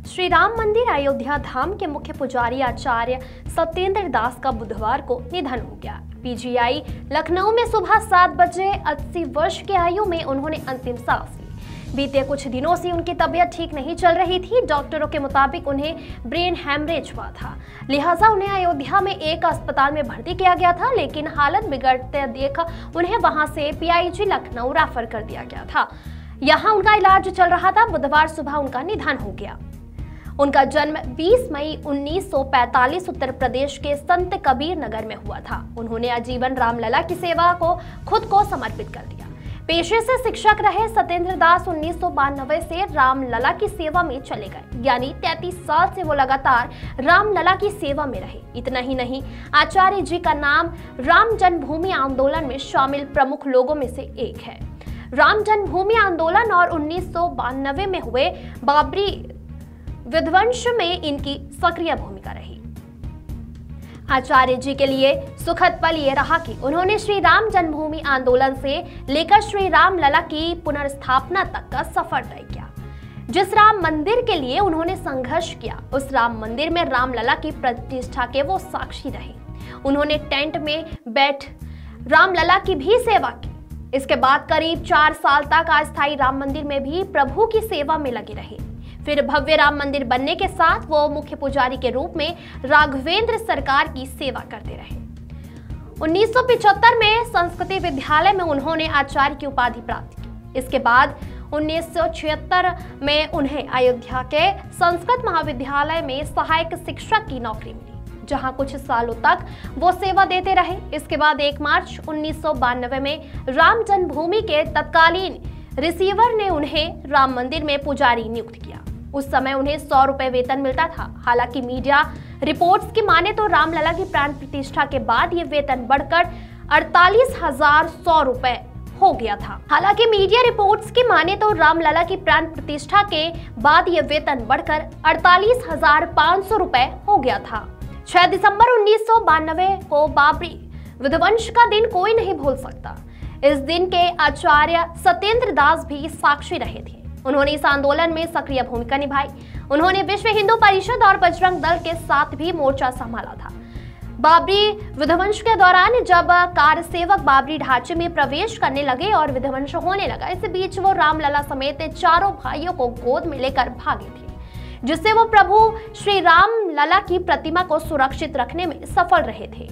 श्री राम मंदिर अयोध्या धाम के मुख्य पुजारी आचार्य सत्येंद्र दास का बुधवार को निधन हो गया। पीजीआई लखनऊ में सुबह 7 बजे 80 वर्ष की आयु में उन्होंने अंतिम सांस ली। बीते कुछ दिनों से उनकी तबीयत ठीक नहीं चल रही थी। डॉक्टरों के मुताबिक उन्हें ब्रेन हैमरेज हुआ था, लिहाजा उन्हें अयोध्या में एक अस्पताल में भर्ती किया गया था, लेकिन हालत बिगड़ते देख उन्हें वहां से पीआईजी लखनऊ रेफर कर दिया गया था। यहां उनका इलाज चल रहा था। बुधवार सुबह उनका निधन हो गया। उनका जन्म 20 मई 1945 उत्तर प्रदेश के संत कबीर नगर में हुआ था। उन्होंने आजीवन रामलला की सेवा को खुद को समर्पित कर दिया। पेशे से शिक्षक रहे सत्येंद्र दास 1992 से रामलला की सेवा में चले गए, यानी 33 साल से वो लगातार रामलला की सेवा में रहे। इतना ही नहीं, आचार्य जी का नाम राम जन्मभूमि आंदोलन में शामिल प्रमुख लोगों में से एक है। राम जन्मभूमि आंदोलन और 1992 में हुए बाबरी विध्वंस में इनकी सक्रिय भूमिका रही। आचार्य जी के लिए सुखद पल ये रहा कि उन्होंने श्री राम जन्मभूमि आंदोलन से लेकर श्री राम लला की पुनर्स्थापना तक का सफर तय किया। जिस राम मंदिर के लिए उन्होंने संघर्ष किया, उस राम मंदिर में रामलला की प्रतिष्ठा के वो साक्षी रहे। उन्होंने टेंट में बैठ रामलला की भी सेवा की। इसके बाद करीब 4 साल तक अस्थायी राम मंदिर में भी प्रभु की सेवा में लगे रहे। फिर भव्य राम मंदिर बनने के साथ वो मुख्य पुजारी के रूप में राघवेंद्र सरकार की सेवा करते रहे। 1975 में संस्कृति विद्यालय में उन्होंने आचार्य की उपाधि प्राप्त की। इसके बाद 1976 में उन्हें अयोध्या के संस्कृत महाविद्यालय में सहायक शिक्षक की नौकरी मिली, जहां कुछ सालों तक वो सेवा देते रहे। इसके बाद 1 मार्च 1992 में राम जन्मभूमि के तत्कालीन रिसीवर ने उन्हें राम मंदिर में पुजारी नियुक्त किया। उस समय उन्हें 100 रुपए वेतन मिलता था। हालांकि मीडिया रिपोर्ट्स की माने तो रामलला की प्राण प्रतिष्ठा के बाद ये वेतन बढ़कर 48,100 रुपए हो गया था। हालांकि मीडिया रिपोर्ट्स की माने तो रामलला की प्राण प्रतिष्ठा के बाद ये वेतन बढ़कर 48,500 रुपए हो गया था। 6 दिसंबर 1992 को बाबरी विध्वंस का दिन कोई नहीं भूल सकता। इस दिन के आचार्य सत्येंद्र दास भी साक्षी रहे थे। उन्होंने इस आंदोलन में सक्रिय भूमिका निभाई। उन्होंने विश्व हिंदू परिषद और बजरंग दल के साथ भी मोर्चा संभाला था। बाबरी विध्वंस के दौरान जब कार सेवक बाबरी ढांचे में प्रवेश करने लगे और विध्वंस होने लगा, इस बीच वो रामलला समेत चारों भाइयों को गोद में लेकर भागे थे, जिससे वो प्रभु श्री राम लला की प्रतिमा को सुरक्षित रखने में सफल रहे थे।